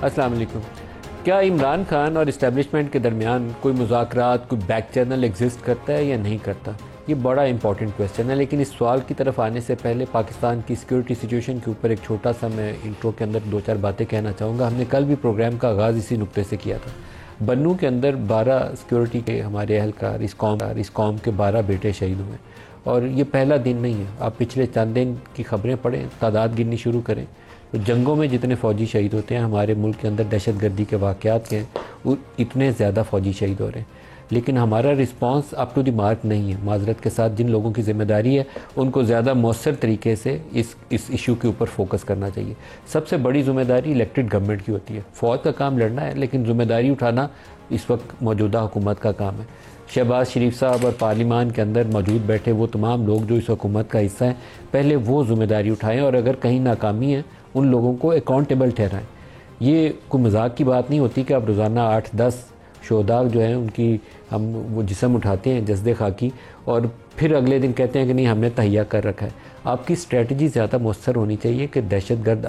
अस्सलाम वालेकुम। क्या इमरान खान और इस्टेब्लिशमेंट के दरमियान कोई मुज़ाकरात, कोई बैक चैनल एग्जिस्ट करता है या नहीं करता? ये बड़ा इंपॉर्टेंट क्वेश्चन है, लेकिन इस सवाल की तरफ आने से पहले पाकिस्तान की सिक्योरिटी सिचुएशन के ऊपर एक छोटा सा मैं इंट्रो के अंदर 2-4 बातें कहना चाहूँगा। हमने कल भी प्रोग्राम का आगाज़ इसी नुक्ते से किया था। बन्नू के अंदर 12 सिक्योरिटी के हमारे अहलकार, इस कौम के 12 बेटे शहीद हुए और ये पहला दिन नहीं है। आप पिछले चंद दिन की खबरें पढ़ें, तादाद गिननी शुरू करें तो जंगों में जितने फ़ौजी शहीद होते हैं, हमारे मुल्क के अंदर दहशत गर्दी के वाक़यात के इतने ज़्यादा फ़ौजी शहीद हो रहे हैं, लेकिन हमारा response up to the mark नहीं है। माजरत के साथ जिन लोगों की ज़िम्मेदारी है उनको ज़्यादा मौसर तरीके से इस इशू के ऊपर फोकस करना चाहिए। सबसे बड़ी ज़िम्मेदारी इलेक्टेड गवर्नमेंट की होती है। फ़ौज का काम लड़ना है, लेकिन ज़िम्मेदारी उठाना इस वक्त मौजूदा हुकूमत का काम है। शहबाज शरीफ साहब और पार्लिमान के अंदर मौजूद बैठे वो तमाम लोग जो इस हुकूमत का हिस्सा हैं, पहले वो ज़िम्मेदारी उठाएँ और अगर कहीं नाकामी है उन लोगों को अकाउंटेबल ठहराएं। ये कोई मजाक की बात नहीं होती कि आप रोज़ाना 8-10 शोहदा जो हैं उनकी हम वो जिस्म उठाते हैं जस्दे खाकी और फिर अगले दिन कहते हैं कि नहीं हमने तहैया कर रखा है। आपकी स्ट्रेटजी ज़्यादा मौसर होनी चाहिए कि दहशतगर्द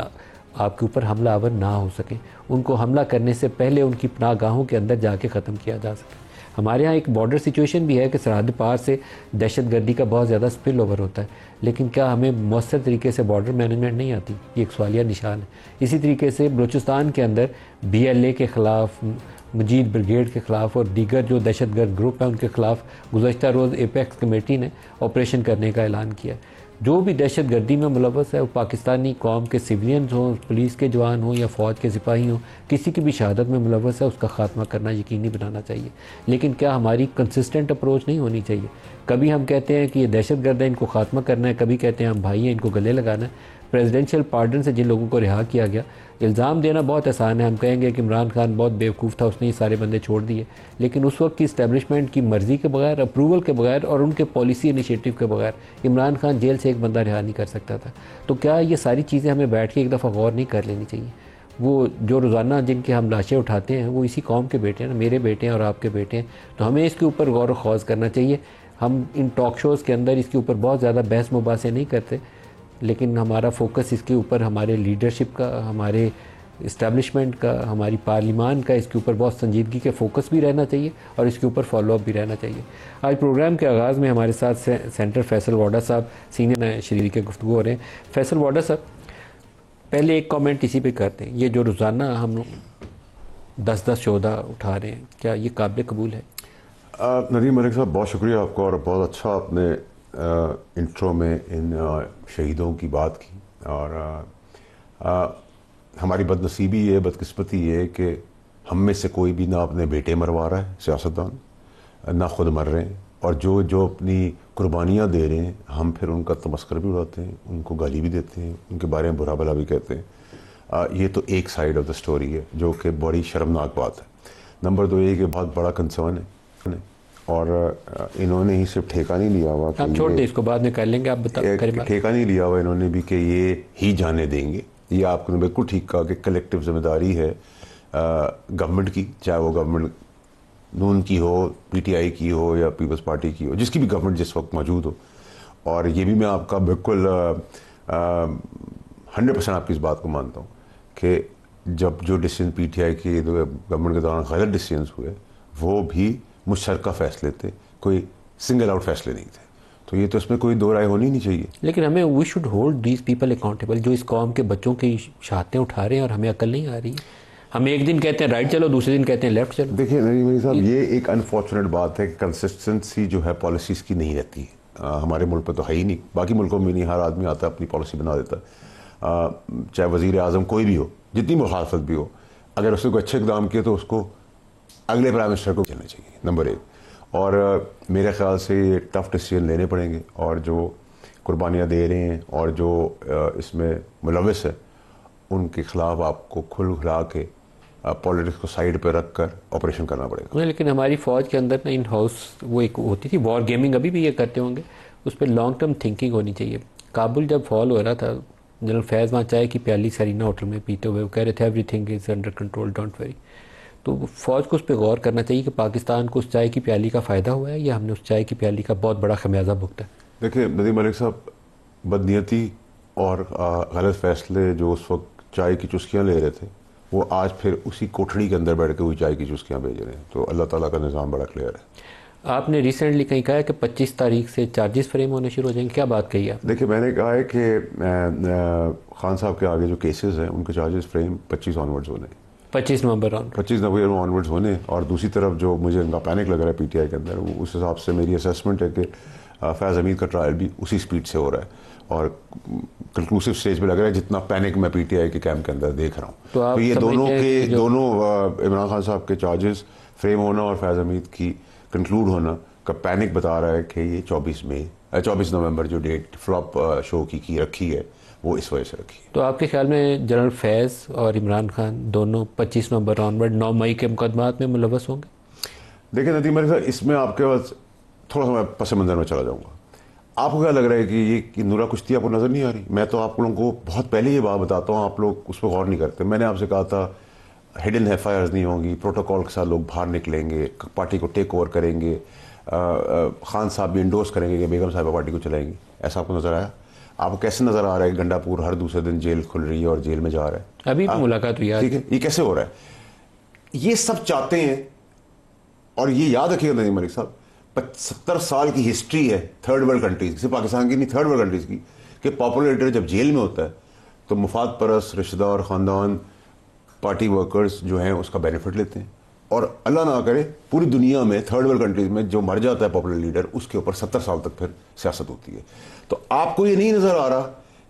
आपके ऊपर हमला आवर ना हो सके। उनको हमला करने से पहले उनकी पनाहगाहों के अंदर जाके ख़त्म किया जा सके। हमारे यहाँ एक बॉर्डर सिचुएशन भी है कि सरहद पार से दहशत गर्दी का बहुत ज़्यादा स्पिल ओवर होता है, लेकिन क्या हमें मौसर तरीके से बॉर्डर मैनेजमेंट नहीं आती? ये एक सवालिया निशान है। इसी तरीके से बलूचिस्तान के अंदर BLA के ख़िलाफ़, मजीद ब्रिगेड के ख़िलाफ़ और दीगर जो दहशतगर्द ग्रुप हैं उनके ख़िलाफ़ गुज़श्ता रोज़ एपेक्स कमेटी ने ऑपरेशन करने का ऐलान किया। जो भी दहशत गर्दी में मुलव्वस है वो पाकिस्तानी कौम के सिविलियंस हों, पुलिस के जवान हों या फ़ौज के सिपाही हों, किसी की भी शहादत में मुलव्वस है उसका ख़ात्मा करना यकीनी बनाना चाहिए। लेकिन क्या हमारी कंसिस्टेंट अप्रोच नहीं होनी चाहिए? कभी हम कहते हैं कि ये दहशत गर्द है, इनको ख़ात्मा करना है, कभी कहते हैं हम भाई हैं, इनको गले लगाना है। प्रेसिडेंशियल पार्डन से जिन लोगों को रिहा किया गया, इल्ज़ाम देना बहुत आसान है। हम कहेंगे कि इमरान खान बहुत बेवकूफ़ था, उसने ये सारे बंदे छोड़ दिए, लेकिन उस वक्त की इस्टेब्लिशमेंट की मर्ज़ी के बगैर, अप्रूवल के बगैर और उनके पॉलिसी इनिशिएटिव के बगैर इमरान खान जेल से एक बंदा रिहा नहीं कर सकता था। तो क्या ये सारी चीज़ें हमें बैठ के एक दफ़ा गौर नहीं कर लेनी चाहिए? वो जो रोज़ाना जिनके हम लाशें उठाते हैं वो इसी कौम के बेटे हैं ना, मेरे बेटे हैं और आपके बेटे हैं। तो हमें इसके ऊपर गौर व खौज करना चाहिए। हम इन टॉक शोज़ के अंदर इसके ऊपर बहुत ज़्यादा बहस मुबासे नहीं करते, लेकिन हमारा फोकस इसके ऊपर, हमारे लीडरशिप का, हमारे इस्टेब्लिशमेंट का, हमारी पार्लिमान का इसके ऊपर बहुत संजीदगी के फोकस भी रहना चाहिए और इसके ऊपर फॉलोअप भी रहना चाहिए। आज प्रोग्राम के आगाज़ में हमारे साथ सेंटर फैसल वाडा साहब सीनियर शरीक के गुफ्तगू हो रहे हैं। फैसल वाडा साहब, पहले एक कमेंट इसी पे करते हैं, ये जो रोज़ाना हम 10-10 शोधा उठा रहे हैं, क्या ये काबिल कबूल है? नदीम मलिक साहब, बहुत शुक्रिया आपका और बहुत अच्छा आपने इंट्रो में इन शहीदों की बात की। और हमारी बदनसीबी ये, बदकिस्मती ये कि हम में से कोई भी ना अपने बेटे मरवा रहा है सियासतदान, ना खुद मर रहे हैं, और जो अपनी कुर्बानियाँ दे रहे हैं हम फिर उनका तमस्कर भी उड़ाते हैं, उनको गाली भी देते हैं, उनके बारे में बुरा भला भी कहते हैं। ये तो एक साइड ऑफ द स्टोरी है जो कि बड़ी शर्मनाक बात है। नंबर 2 ये कि बहुत बड़ा कंसर्न है और इन्होंने ही सिर्फ ठेका नहीं लिया हुआ, आप छोड़ दें इसको, बाद में कर लेंगे, आप बताइए। ठेका नहीं लिया हुआ इन्होंने भी कि ये ही जाने देंगे। ये आपने बिल्कुल ठीक कहा कि कलेक्टिव जिम्मेदारी है गवर्नमेंट की, चाहे वो गवर्नमेंट नून की हो, PTI की हो या पीपल्स पार्टी की हो, जिसकी भी गवर्नमेंट जिस वक्त मौजूद हो। और ये भी मैं आपका बिल्कुल 100% आपकी इस बात को मानता हूँ कि जब जो डिसीजन PTI की गवर्नमेंट के दौरान गलत डिसीजन हुए वो भी मुशतरका फैसले थे, कोई सिंगल आउट फैसले नहीं थे। तो ये तो इसमें कोई दो राय होनी नहीं चाहिए। लेकिन हमें we should hold these people accountable, जो इस कौम के बच्चों की शहादतें उठा रहे हैं और हमें अकल नहीं आ रही है। हम एक दिन कहते हैं राइट चलो, दूसरे दिन कहते हैं लेफ्ट चलो। देखिए नईम साहब, ये एक अनफॉर्चुनेट बात है कि कंसिस्टेंसी जो है पॉलिसीज की नहीं रहती है। हमारे मुल्क पर तो है ही नहीं, बाकी मुल्कों में नहीं, हर आदमी आता है अपनी पॉलिसी बना देता है। चाहे वज़ीर आज़म कोई भी हो, जितनी मुखालफत भी हो, अगर उसने कोई अच्छे इक़दाम किए तो उसको अगले प्राइम मिनिस्टर को कहना चाहिए, नंबर 1। और मेरे ख्याल से ये टफ डिसीजन लेने पड़ेंगे, और जो कुर्बानियाँ दे रहे हैं और जो इसमें मुलव्वस है उनके ख़िलाफ़ आपको खुला के पॉलिटिक्स को साइड पर रख कर ऑपरेशन करना पड़ेगा। लेकिन हमारी फ़ौज के अंदर ना इन हाउस वो एक होती थी वॉर गेमिंग, अभी भी ये करते होंगे, उस पर लॉन्ग टर्म थिंकिंग होनी चाहिए। काबुल जब फॉल हो रहा था, जनरल फैज़ वहाँ चाय की प्याली सरीना होटल में पीते हुए वो कह रहे थे everything is under control, don't worry. तो फ़ौज को उस पर गौर करना चाहिए कि पाकिस्तान को उस चाय की प्याली का फ़ायदा हुआ है या हमने उस चाय की प्याली का बहुत बड़ा खमियाजा भुगता है। देखिए नदीम मलिक साहब, बदनीयती और गलत फैसले जो उस वक्त चाय की चुस्कियाँ ले रहे थे वो आज फिर उसी कोठड़ी के अंदर बैठ के वही चाय की चुस्कियाँ भेज रहे हैं। तो अल्लाह ताला का निज़ाम बड़ा क्लियर है। आपने रिसेंटली कहीं कहा है कि 25 तारीख से चार्जेस फ्रेम होने शुरू हो जाएंगे, क्या बात कही आप? देखिए, मैंने कहा है कि खान साहब के आगे जो केसेस हैं उनके चार्जेस फ्रेम 25 ऑनवर्ड्स होने, 25 नवंबर ऑन 25 नवंबर ऑनवर्ड्स होने। और दूसरी तरफ जो मुझे उनका पैनिक लग रहा है पीटीआई के अंदर, वो उस हिसाब से मेरी असेसमेंट है कि फैज़ हमीद का ट्रायल भी उसी स्पीड से हो रहा है और कंक्लूसिव स्टेज पे लग रहा है जितना पैनिक मैं पीटीआई के कैंप के अंदर देख रहा हूँ। तो ये दोनों इमरान खान साहब के चार्जेस फ्रेम होना और फैज़ हमीद की कंक्लूड होना का पैनिक बता रहा है कि ये 24 नवंबर जो डेट फ्लॉप शो की रखी है वो इस वजह से रखी है। तो आपके ख्याल में जनरल फैज़ और इमरान खान दोनों 25 नवंबर ऑनवर्ड 9 मई के मुकदमात में मुलव्वस होंगे? देखिए नदीम मेरे साथ इसमें आपके पास थोड़ा सा मैं पस मंज़र में चला जाऊँगा। आपको क्या लग रहा है कि ये कि नूरा कुश्ती आपको नज़र नहीं आ रही? मैं तो आप लोगों को बहुत पहले ये बात बताता हूँ, आप लोग उस पर गौर नहीं करते। मैंने आपसे कहा था हिडन एफआईआर्स नहीं होंगी, प्रोटोकॉल के साथ लोग बाहर निकलेंगे, पार्टी को टेक ओवर करेंगे, खान साहब भी इंडोर्स करेंगे कि बेगम साहिबा पार्टी को चलाएंगी। ऐसा आपको नज़र आया? आपको कैसे नज़र आ रहा है कि गंडापुर हर दूसरे दिन जेल खुल रही है और जेल में जा रहा है? अभी भी मुलाकात हुई है, ठीक है, ये कैसे हो रहा है? ये सब चाहते हैं। और ये याद रखिएगा नदीम मलिक साहब, 70 साल की हिस्ट्री है थर्ड वर्ल्ड कंट्रीज, सिर्फ पाकिस्तान की नहीं, थर्ड वर्ल्ड कंट्रीज की, कि पॉपुलर लीडर जब जेल में होता है तो मुफाद परस्त रिश्तेदार, ख़ानदान, पार्टी वर्कर्स जो हैं उसका बेनिफिट लेते हैं। और अल्लाह ना करे पूरी दुनिया में थर्ड वर्ल्ड कंट्रीज में जो मर जाता है पॉपुलर लीडर, उसके ऊपर 70 साल तक फिर सियासत होती है। तो आपको ये नहीं नज़र आ रहा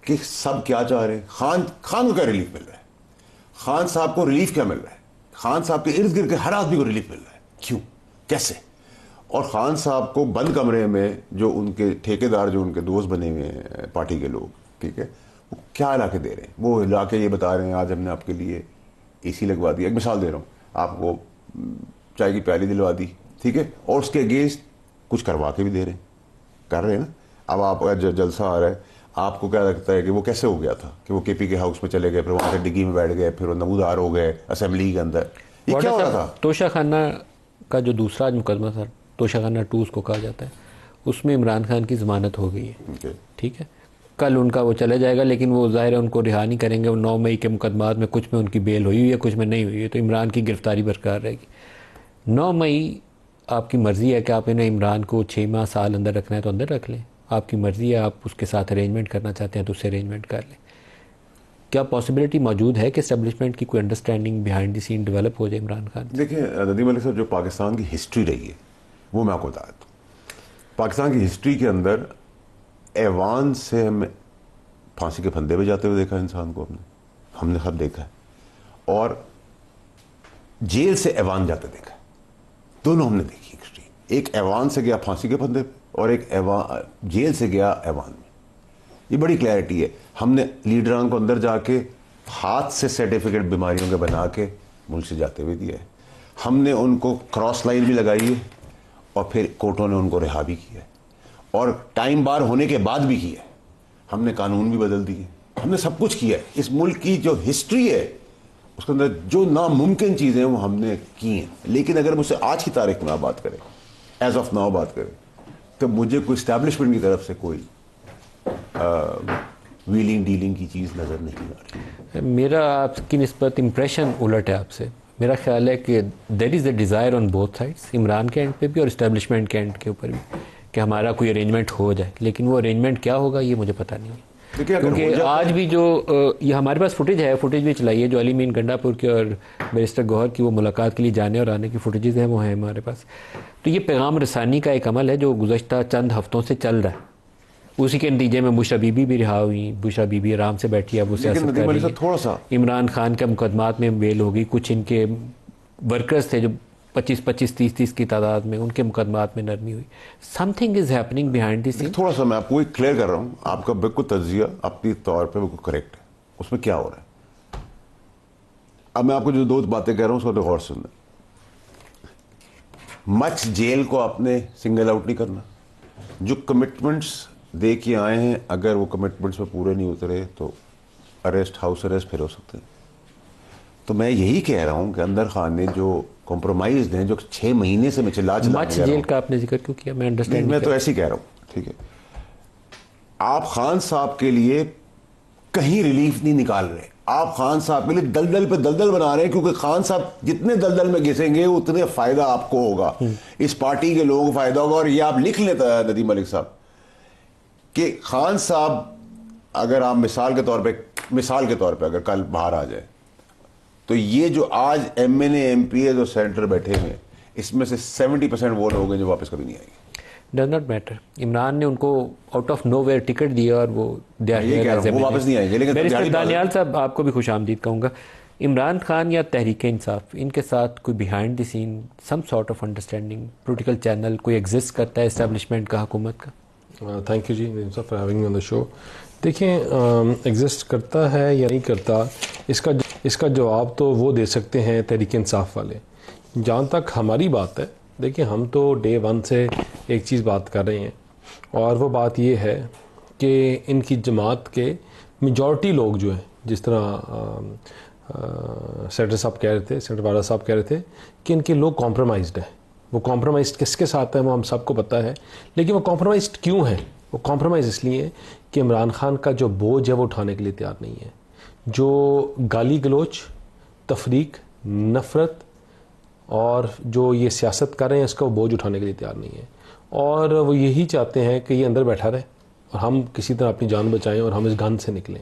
कि सब क्या चाह रहे हैं? खान को क्या रिलीफ मिल रहा है? खान साहब को रिलीफ क्या मिल रहा है? खान साहब के इर्द गिर्द के हर आदमी को रिलीफ मिल रहा है। क्यों, कैसे? और खान साहब को बंद कमरे में जो उनके ठेकेदार, जो उनके दोस्त बने हुए हैं पार्टी के लोग, ठीक है, वो क्या ला के दे रहे हैं? वो ला के ये बता रहे हैं आज हमने आपके लिए एसी लगवा दिया। एक मिसाल दे रहा हूँ, आपको चाय की प्याली दिलवा दी, ठीक है, और उसके अगेंस्ट कुछ करवा के भी दे रहे हैं, कर रहे हैं ना। अब आपका जलसा आ रहा है, आपको क्या लगता है कि वो कैसे हो गया था कि वो केपी के हाउस में चले गए, फिर वहाँ से डिग्गी में बैठ गए, फिर वो नमूदार हो गए असेंबली के अंदर? ये क्या हो रहा था? तोशाखाना का जो दूसरा मुकदमा था, तोशाखाना 2 उसको कहा जाता है, उसमें इमरान खान की ज़मानत हो गई है, ठीक है। कल उनका वो चला जाएगा, लेकिन वो ज़ाहिर है उनको रिहा नहीं करेंगे। वो 9 मई के मुकदमात में कुछ में उनकी बेल हुई है, कुछ में नहीं हुई है, तो इमरान की गिरफ्तारी बरकरार रहेगी। 9 मई आपकी मर्ज़ी है कि आप इन्हें इमरान को 6 माह साल अंदर रखना है तो अंदर रख लें, आपकी मर्ज़ी है। आप उसके साथ अरेंजमेंट करना चाहते हैं तो उससे अरेंजमेंट कर लें। क्या पॉसिबिलिटी मौजूद है कि एस्टेब्लिशमेंट की कोई understanding behind the scene develop हो जाए इमरान खान? देखिए नदीम अली साहब, जो पाकिस्तान की हिस्ट्री रही है वो मैं आपको बता दूँ। पाकिस्तान की हिस्ट्री के अंदर ऐवान से हम फांसी के फंदे पे जाते हुए देखा इंसान को, हमने सब देखा है, और जेल से ऐवान जाते देखा है, दोनों हमने देखी हिस्ट्री। एक ऐवान से गया फांसी के फंदे पे और एक जेल से गया ऐवान में। ये बड़ी क्लैरिटी है। हमने लीडरान को अंदर जाके हाथ से सर्टिफिकेट बीमारियों के बना के मुल्क से जाते हुए दिया है। हमने उनको क्रॉस लाइन भी लगाई है और फिर कोर्टों ने उनको रिहा भी किया है, और टाइम बार होने के बाद भी किया है। हमने कानून भी बदल दिए, हमने सब कुछ किया है। इस मुल्क की जो हिस्ट्री है उसके अंदर जो नामुमकिन चीज़ें हैं वो हमने की हैं। लेकिन अगर मुझसे आज की तारीख में आप बात करें, एज ऑफ नाउ बात करें, तो मुझे कोई इस्टेब्लिशमेंट की तरफ से कोई व्हीलिंग डीलिंग की चीज़ नज़र नहीं आ रही। मेरा आपकी निस्बत इम्प्रेशन उलट है आपसे। मेरा ख्याल है कि there is the desire on both sides, Imran के एंड पे भी और इस्टेब्लिशमेंट के एंड के ऊपर भी, कि हमारा कोई अरेंजमेंट हो जाए। लेकिन वो अरेंजमेंट क्या होगा ये मुझे पता नहीं है, क्योंकि आज भी जो ये हमारे पास फुटेज है, फुटेज भी चलाई है, जो अली मीन गंडापुर की और बैरिस्टर गौहर की वो मुलाकात के लिए जाने और आने की फुटेजेस हैं, वो हैं हमारे पास। तो ये पैगाम रसानी का एक अमल है जो गुज़श्ता चंद हफ्तों से चल रहा है। उसी के नतीजे में बुशरा बीबी भी रिहा हुई, बुशरा बीबी आराम से बैठी है, वो सियासत कर रही है। थोड़ा सा इमरान खान के मुकदमात में बेल होगी, कुछ इनके वर्कर्स थे जो 25-25, 30-30 की तादाद में, उनके मुकदमात में नरमी हुई। Something is happening behind this. थोड़ा सा मैं आपको क्लियर कर रहा हूँ, आपका बिल्कुल तज्जिया अपनी तौर पे बिल्कुल करेक्ट है। उसमें क्या हो रहा है, अब मैं आपको जो दो बातें कह रहा हूँ उसको तो गौर सुनना। मच जेल को आपने सिंगल आउट नहीं करना। जो कमिटमेंट्स दे के आए हैं, अगर वो कमिटमेंट्स में पूरे नहीं उतरे तो अरेस्ट, हाउस अरेस्ट फिर हो सकते हैं। तो मैं यही कह रहा हूँ कि अंदर खान ने जो कॉम्प्रोमाइज हैं, जो 6 महीने से मैं चिल्ला मच जेल का आपने जिक्र क्यों किया? मैं अंडरस्टैंड, मैं तो ऐसे ही कह रहा हूँ, ठीक है। आप खान साहब के लिए कहीं रिलीफ नहीं निकाल रहे। आप खान साहब के लिए दलदल पे दलदल बना रहे हैं, क्योंकि खान साहब जितने दलदल में घिसेंगे उतने फायदा आपको होगा, इस पार्टी के लोगों को फायदा होगा। और ये आप लिख लेता है नदीम मलिक साहब कि खान साहब अगर आप मिसाल के तौर पे अगर कल बाहर आ जाए, तो ये जो आज MNA MPA जो सेंटर बैठे हुए, इसमें से 70% वो लोग हैं जो वापस कभी नहीं आएंगे। Does not matter. इमरान ने उनको आउट ऑफ नोवेयर टिकट दिया और वो वापस नहीं आएंगे। लेकिन दानियाल साहब, आपको भी खुश आमदीद कहूँगा। इमरान खान या तहरीक इंसाफ, इनके साथ कोई behind the scene some sort of understanding, political channel कोई एग्जिस्ट करता है एस्टेब्लिशमेंट का, हुकूमत का? Thank you ji for having me on the show. देखिए, एग्जिस्ट करता है या नहीं करता, इसका जवाब तो वो दे सकते हैं तहरीक इंसाफ वाले। जहाँ तक हमारी बात है, देखिए हम तो डे 1 से एक चीज़ बात कर रहे हैं, और वो बात ये है कि इनकी जमात के मेजॉरिटी लोग जो हैं, जिस तरह सेनेटर साहब कह रहे थे, सेनेटर बारा साहब कह रहे थे कि इनके लोग कॉम्प्रोमाइज्ड हैं। वो कॉम्प्रोमाइज़ किसके साथ है वो हम सबको पता है, लेकिन वो कॉम्प्रोमाइज़ क्यों है? वो कॉम्प्रोमाइज़ इसलिए कि इमरान खान का जो बोझ है वो उठाने के लिए तैयार नहीं है। जो गाली गलोच, तफरीक, नफ़रत और जो ये सियासत कर रहे हैं, इसका वो बोझ उठाने के लिए तैयार नहीं है। और वो यही चाहते हैं कि ये अंदर बैठा रहे और हम किसी तरह अपनी जान बचाएं और हम इस गन से निकलें।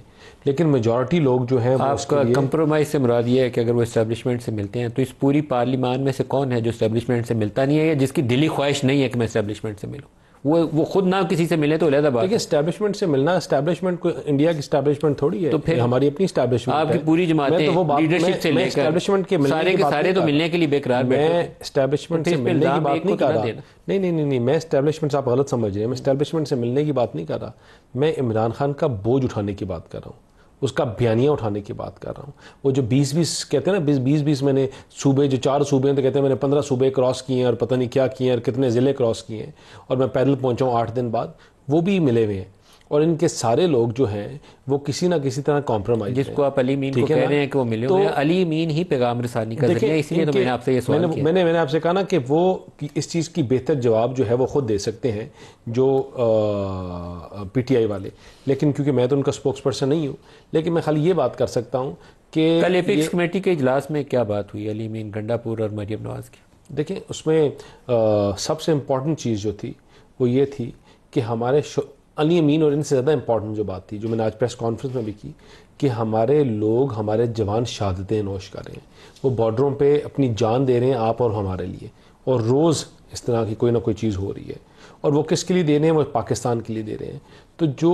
लेकिन मेजॉरिटी लोग जो हैं, आपका कंप्रोमाइज से मुराद ये है कि अगर वो इस्टेब्लिशमेंट से मिलते हैं, तो इस पूरी पार्लिमान में से कौन है जो इस्टेब्लिशमेंट से मिलता नहीं है, या जिसकी दिली ख्वाहिश नहीं है कि मैं इस्टेब्लिशमेंट से मिलूँ? वो खुद ना किसी से मिले तो अलग बात। देखिए, एस्टैब्लिशमेंट से मिलना, एस्टैब्लिशमेंट को इंडिया की एस्टैब्लिशमेंट थोड़ी है, तो फिर हमारी अपनी एस्टैब्लिशमेंट आपकी पूरी जमातें लीडरशिप से लेकर एस्टैब्लिशमेंट के सारे के सारे तो मिलने के लिए बेकरार बैठे। मैं एस्टैब्लिशमेंट से मिलने की बात नहीं कर रहा। नहीं, मैं एस्टैब्लिशमेंट से, आप गलत समझ रहे हैं, मैं एस्टैब्लिशमेंट से मिलने की बात नहीं कर रहा। मैं इमरान खान का बोझ उठाने की बात कर रहा हूँ, उसका बयानिया उठाने की बात कर रहा हूँ। वो जो 20-20 कहते हैं ना, 20-20 मैंने सूबे, जो 4 सूबे हैं, तो कहते हैं मैंने 15 सूबे क्रॉस किए हैं और पता नहीं क्या किए हैं और कितने ज़िले क्रॉस किए हैं, और मैं पैदल पहुँचा हूँ 8 दिन बाद, वो भी मिले हुए हैं। और इनके सारे लोग जो हैं वो किसी ना किसी तरह कॉम्प्रोमाइज, जिसको आप अली मीन को कह रहे हैं कि वो मिले, तो अली मीन ही पैगाम रसानी कर रहे हैं, इसलिए तो मैंने आपसे ये सवाल किया। मैंने आपसे कहा ना कि वो इस चीज़ की बेहतर जवाब जो है वो खुद दे सकते हैं, जो PTI वाले। लेकिन क्योंकि मैं तो उनका स्पोक्स पर्सन नहीं हूँ, लेकिन मैं खाली ये बात कर सकता हूँ कि कल एपिक्स कमेटी के इजलास में क्या बात हुई अली मीन, गंडापुर और मरियम नवाज की? देखिए, उसमें सबसे इम्पॉर्टेंट चीज़ जो थी वो ये थी कि हमारे अली अमीन, और इनसे ज़्यादा इम्पॉर्टेंट जो बात थी, जो मैंने आज प्रेस कॉन्फ्रेंस में भी की, कि हमारे लोग, हमारे जवान शहादतें नोश कर रहे हैं, वो बॉर्डरों पे अपनी जान दे रहे हैं, आप और हमारे लिए। और रोज़ इस तरह की कोई ना कोई चीज़ हो रही है, और वो किसके लिए दे रहे हैं? वो पाकिस्तान के लिए दे रहे हैं। तो जो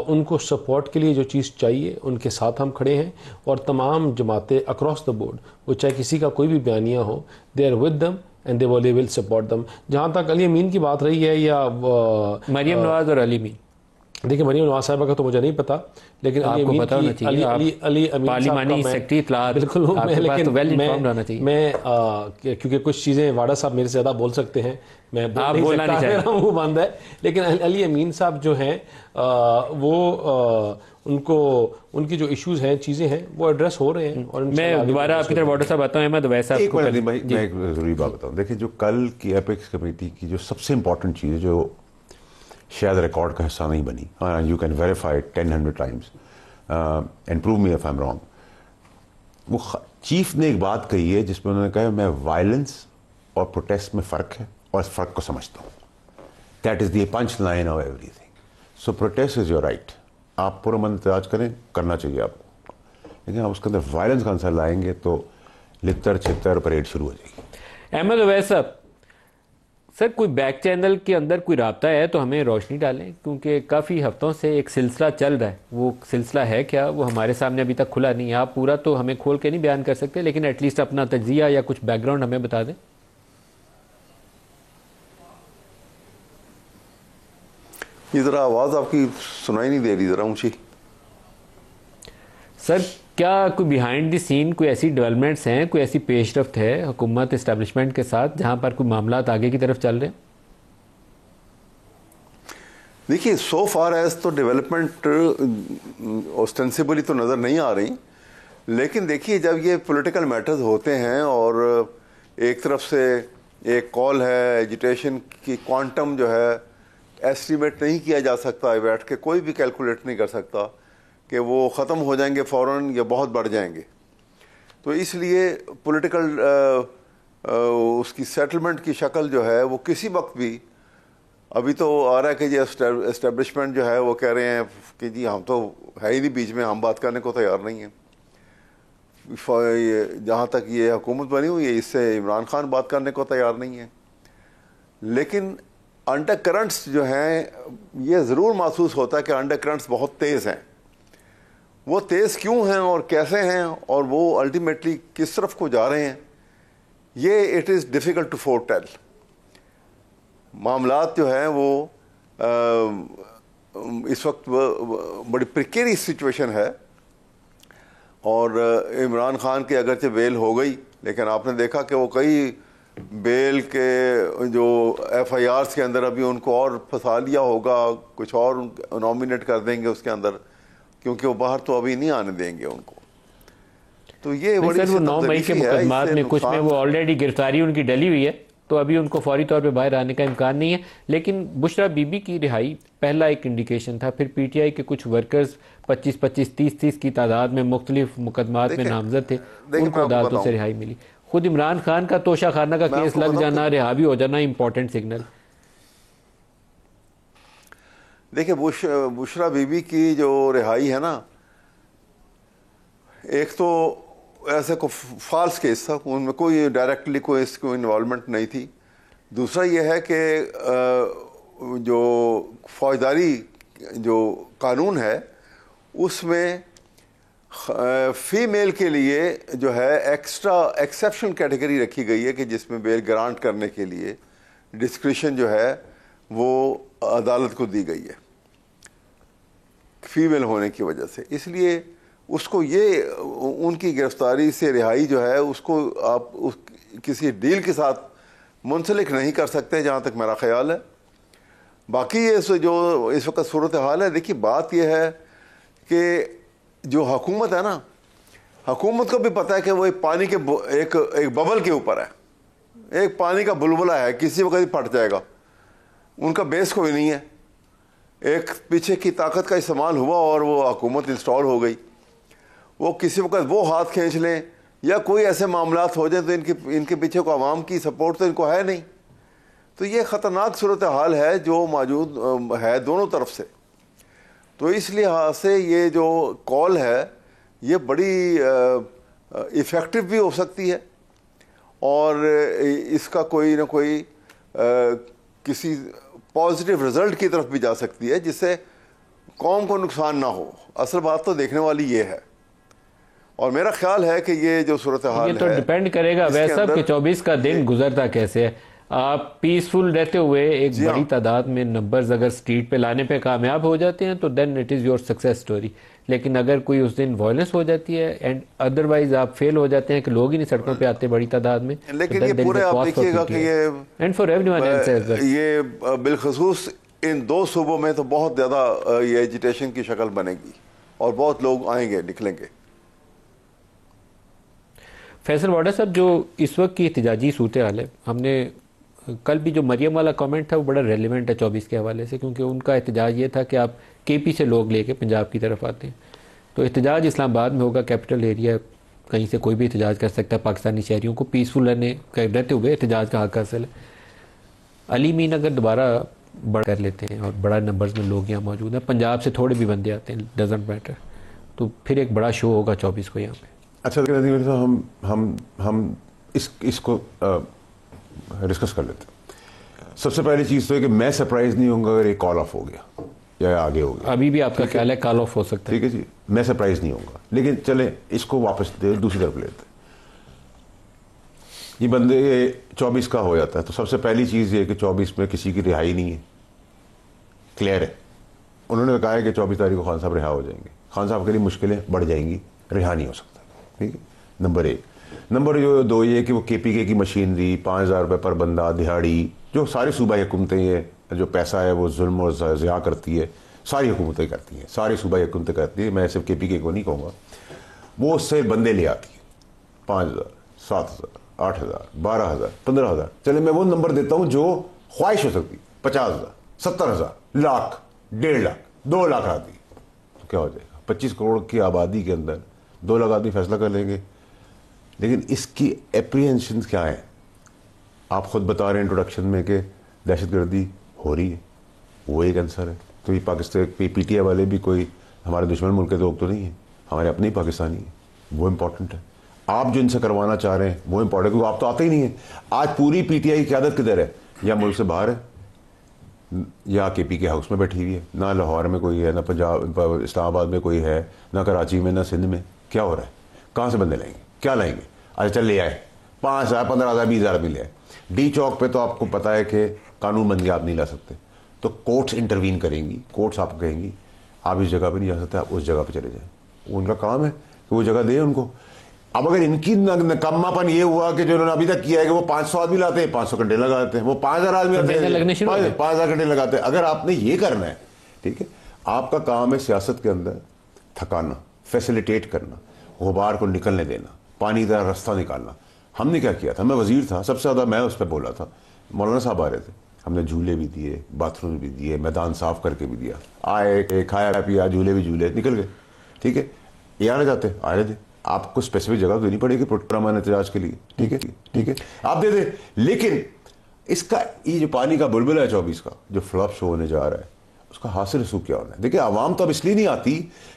उनको सपोर्ट के लिए जो चीज़ चाहिए, उनके साथ हम खड़े हैं। और तमाम जमातें अक्रॉस द बोर्ड, वो चाहे किसी का कोई भी बयानिया हो, they are with them and they will support them. जहाँ तक अली अमीन की बात रही है, या मरियम नवाज और अली मीन, देखिए मरियम नवाज साहबा का तो मुझे नहीं पता, लेकिन आपको पता होना चाहिए, अली अमीन पार्लियामानी सेक्रेटरी इत्तलात, बिल्कुल, क्योंकि कुछ चीज़ें वाडा साहब मेरे से ज़्यादा बोल सकते हैं, मैं बोलना नहीं चाहता, वो बंद है। लेकिन अली अमीन साहब जो हैं, वो उनको, उनकी जो इश्यूज हैं, चीज़ें हैं, वो एड्रेस हो रहे हैं। और मैं दोबारा आपकी तरफ वाडा साहब आता हूँ। अहमद वैसा एक मैं एक ज़रूरी बात बताऊँ। देखिए, जो कल की एपिक्स कमेटी की जो सबसे इंपॉर्टेंट चीज़, जो शायद रिकॉर्ड का हिस्सा नहीं बनी, you can verify 10-100 times and prove me if I am wrong, वो चीफ ने एक बात कही है जिसमें उन्होंने कहा मैं वायलेंस और प्रोटेस्ट में फ़र्क है और इस फ़र्क को समझता हूँ। That is the punch line of everything. So protest is your right, आप पुरअमन एहतजाज करें, करना चाहिए आपको, लेकिन आप उसके अंदर वायलेंस का आंसर लाएंगे तो लिप्तर छितर परेड शुरू हो जाएगी। अहमद अवैस साहब, सर कोई बैक चैनल के अंदर कोई राब्ता है तो हमें रोशनी डालें, क्योंकि काफ़ी हफ्तों से एक सिलसिला चल रहा है। वो सिलसिला है क्या, वो हमारे सामने अभी तक खुला नहीं है। आप पूरा तो हमें खोल के नहीं बयान कर सकते, लेकिन एटलीस्ट अपना तज्जिया या कुछ बैकग्राउंड हमें बता दें। ये ज़रा आवाज़ आपकी सुनाई नहीं दे रही, ज़रा ऊंची। सर, क्या कोई बिहाइंड द सीन कोई ऐसी डेवलपमेंट्स हैं, कोई ऐसी पेशरफ्त है हुकूमत इस्टेब्लिशमेंट के साथ जहां पर कोई मामला आगे की तरफ चल रहे हैं? देखिए, सो फार एज तो डेवलपमेंट ऑस्टेंसिबली तो नज़र नहीं आ रही, लेकिन देखिए जब ये पॉलिटिकल मैटर्स होते हैं और एक तरफ से एक कॉल है, एजिटेशन की क्वांटम जो है एस्टिमेट नहीं किया जा सकता है, बैठ के कोई भी कैलकुलेट नहीं कर सकता कि वो ख़त्म हो जाएंगे फ़ौरन या बहुत बढ़ जाएंगे। तो इसलिए पॉलिटिकल उसकी सेटलमेंट की शक्ल जो है वो किसी वक्त भी, अभी तो आ रहा है कि ये एस्टेब्लिशमेंट जो है वो कह रहे हैं कि जी हम तो है ही नहीं बीच में, हम बात करने को तैयार नहीं हैं। जहाँ तक ये हुकूमत बनी हुई है इससे इमरान खान बात करने को तैयार नहीं है। लेकिन अंडर करंट्स जो हैं ये ज़रूर महसूस होता है कि अंडर करंट्स बहुत तेज़ हैं। वो तेज़ क्यों हैं और कैसे हैं और वो अल्टीमेटली किस तरफ को जा रहे हैं, ये इट इज़ डिफ़िकल्ट टू फोरटेल। मामलात जो हैं वो इस वक्त बड़ी प्रिकेरियस सिचुएशन है। और इमरान खान की अगरचे बेल हो गई, लेकिन आपने देखा कि वो कई बेल के जो FIRs के अंदर अभी उनको और फंसा लिया होगा, कुछ और नॉमिनेट कर देंगे उसके अंदर, क्योंकि वो बाहर तो अभी नहीं आने देंगे उनको। तो ये बड़ी सर वो 9 मई के मुकदमात में कुछ में वो ऑलरेडी गिरफ्तारी उनकी डली हुई है, तो अभी उनको फौरी तौर पे बाहर आने का इम्कान नहीं है। लेकिन बुशरा बीबी की रिहाई पहला एक इंडिकेशन था। फिर PTI के कुछ वर्कर्स 25-25, 30-30 की तादाद में मुख्तलिफ मुकदमात में नामजद थे, उनको अदालतों से रिहाई मिली। खुद इमरान खान का तोशा खाना का केस लग जाना, रिहा भी हो जाना इंपॉर्टेंट सिग्नल। देखिए बुशरा बीबी की जो रिहाई है ना, एक तो ऐसे को फॉल्स केस था, उनमें कोई डायरेक्टली कोई इसको इन्वॉल्वमेंट नहीं थी। दूसरा ये है कि जो फौजदारी जो कानून है उसमें फीमेल के लिए जो है एक्स्ट्रा एक्सेप्शनल कैटेगरी रखी गई है कि जिसमें बेल ग्रांट करने के लिए डिस्क्रिशन जो है वो अदालत को दी गई है फीमेल होने की वजह से। इसलिए उसको ये उनकी गिरफ्तारी से रिहाई जो है उसको आप किसी डील के साथ मुंसलिक नहीं कर सकते, जहाँ तक मेरा ख्याल है। बाकी ये जो इस वक्त सूरत हाल है, देखिए बात यह है कि जो हुकूमत है ना, हुकूमत को भी पता है कि वो एक पानी के एक बबल के ऊपर है, एक पानी का बुलबुला है, किसी वक्त ही फट जाएगा। उनका बेस कोई नहीं है। एक पीछे की ताकत का इस्तेमाल हुआ और वो हुकूमत इंस्टॉल हो गई। वो किसी वक्त वो हाथ खींच लें या कोई ऐसे मामलात हो जाए तो इनके पीछे को आवाम की सपोर्ट तो इनको है नहीं। तो ये ख़तरनाक सूरत हाल है जो मौजूद है दोनों तरफ से। तो इस लिहाज से ये जो कॉल है ये बड़ी इफ़ेक्टिव भी हो सकती है और इसका कोई ना कोई किसी पॉजिटिव रिज़ल्ट की तरफ भी जा सकती है जिससे कौम को नुकसान ना हो। असल बात तो देखने वाली ये है और मेरा ख्याल है कि ये जो सूरत हाल ये तो डिपेंड करेगा वैसा कि 24 का दिन गुजरता कैसे है। आप पीसफुल रहते हुए एक बड़ी तादाद में नंबर्स अगर स्ट्रीट पे लाने पे कामयाब हो जाते हैं तो then it is your success story. लेकिन अगर कोई उस दिन वायलेंस हो जाती है एंड अदरवाइज आप फेल हो जाते हैं कि लोग ही नहीं सड़कों पे आते बड़ी तादाद में, लेकिन ये पूरे आप देखिएगा कि ये and for everyone else as well, ये बिलखसूस इन दो सूबों में तो बहुत ज़्यादा ये एजिटेशन की शक्ल बनेगी और बहुत लोग आएंगे निकलेंगे। फैसल वाडा साहब, जो इस वक्त की एहतजाजी सूरत हाल है, हमने कल भी जो मरियम वाला कमेंट था वो बड़ा रेलिवेंट है 24 के हवाले से, क्योंकि उनका एहतजाज ये था कि आप KP से लोग लेके पंजाब की तरफ आते हैं तो एहतजाज इस्लामाबाद में होगा, कैपिटल एरिया, कहीं से कोई भी एहतजाज कर सकता है। पाकिस्तानी शहरियों को पीसफुल रहते हुए एहतजाज का हक हासिल है। अली मीन अगर दोबारा बढ़ कर लेते हैं और बड़ा नंबर्स में लोग यहाँ मौजूद हैं, पंजाब से थोड़े भी बंदे आते हैं, डजेंट मैटर, तो फिर एक बड़ा शो होगा 24 को यहाँ पे। अच्छा हम इसको डिस्कस कर लेते हैं। सबसे पहली चीज़ तो है कि मैं सरप्राइज नहीं होऊंगा अगर एक कॉल ऑफ हो गया या आगे हो गया। अभी भी आपका ख्याल है कॉल ऑफ हो सकता है? ठीक है जी, मैं सरप्राइज नहीं होऊंगा। लेकिन चले इसको वापस दूसरी तरफ लेते हैं। ये बंदे 24 का हो जाता है तो सबसे पहली चीज़ ये कि 24 में किसी की रिहाई नहीं है, क्लियर है। उन्होंने कहा है कि 24 तारीख को खान साहब रिहा हो जाएंगे। खान साहब के लिए मुश्किलें बढ़ जाएंगी, रिहा नहीं हो सकता। ठीक है, नंबर 1। नंबर 2 ये कि वो KPK की मशीनरी, 5000 रुपये पर बंदा दिहाड़ी, जो सारी सूबाई हुकूमतें ये जो पैसा है वो जुल्म और ज़िया करती है, सारी हुकूमतें करती हैं, सारी सूबाई हुकूमतें करती हैं, मैं सिर्फ KPK को नहीं कहूँगा। वो उससे बंदे ले आती है 5000, 7000, 8000, 12000, 15000। चले मैं वो नंबर देता हूँ जो ख्वाहिश हो सकती, 50000, 70000, लाख, 1.5 लाख, 2 लाख आती तो क्या हो जाएगा? 25 करोड़ की आबादी के अंदर 2 लाख आदमी फैसला कर लेंगे, लेकिन इसकी एप्रीहेंशन क्या है? आप खुद बता रहे हैं इंट्रोडक्शन में कि दहशतगर्दी हो रही है, वो एक आंसर है। तो ये पाकिस्तान PTI वाले भी कोई हमारे दुश्मन मुल्क के लोग तो नहीं है, हमारे अपने ही पाकिस्तानी हैं, वो इम्पोर्टेंट है। आप जो इनसे करवाना चाह रहे हैं वो इम्पोर्टेंट है, क्योंकि आप तो आते ही नहीं है। आज पूरी PTI की क़यादत किधर है? या मुल्क से बाहर है, या KP के हाउस में बैठी हुई है। ना लाहौर में कोई है, ना पंजाब इस्लामाबाद में कोई है, ना कराची में, ना सिंध में। क्या हो रहा है? कहाँ से बंदे लाएंगे? क्या लाएंगे? अच्छा चल ले आए 5,000, 15,000, 20,000 भी ले आए। D चौक पे तो आपको पता है कि कानून बन गया, आप नहीं ला सकते, तो कोर्ट्स इंटरवीन करेंगी। कोर्ट्स आपको कहेंगी आप इस जगह पे नहीं जा सकते, आप उस जगह पे चले जाएं। उनका काम है कि वो जगह दें उनको। अब अगर इनकी नकम्मापन ये हुआ कि जो उन्होंने अभी तक किया है कि वो 500 आदमी लाते हैं, 500 घंटे लगाते हैं, वो 5,000 आदमी लाते हैं, 5,000 घंटे लगाते हैं। अगर आपने ये करना है, ठीक है, आपका काम है सियासत के अंदर थकाना, फैसिलिटेट करना, गुबार को निकलने देना, पानी का रास्ता निकालना। हमने क्या किया था? मैं वजीर था, सबसे ज़्यादा मैं उस पर बोला था। मौलाना साहब आ रहे थे, हमने झूले भी दिए, बाथरूम भी दिए, मैदान साफ करके भी दिया। आए, खाया पिया, झूले भी झूले, निकल गए। ठीक है, ये आने जाते आ रहे थे, आपको स्पेसिफिक जगह देनी पड़ेगी पुरअमन एहतजाज के लिए। ठीक है, ठीक है, आप दे दे। लेकिन इसका ये जो पानी का बुलबुला है 24 का जो फ्लॉप शो होने जा रहा है, उसका हासिल रसूख क्या होना है? देखिए, आवाम तो अब इसलिए नहीं आती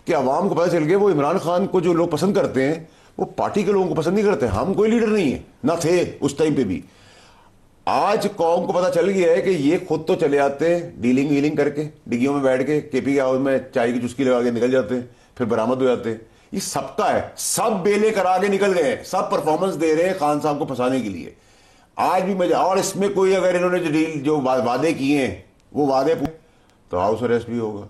कि आवाम को पता चल गया वो इमरान खान को जो लोग पसंद करते हैं वो पार्टी के लोगों को पसंद नहीं करते। हम कोई लीडर नहीं है, ना थे उस टाइम पे भी। आज कौम को पता चल गया है कि ये खुद तो चले आते हैं डीलिंग वीलिंग करके, डिग्गियों में बैठ के KP के हाउस में चाय की चुस्की लगा के निकल जाते हैं, फिर बरामद हो जाते हैं। ये सबका है, सब बेले करा के निकल गए हैं, सब परफॉर्मेंस दे रहे हैं खान साहब को फंसाने के लिए। आज भी मजा। और इसमें कोई अगर इन्होंने जो डील जो वादे किए हैं वो वादे, तो हाउस अरेस्ट भी होगा,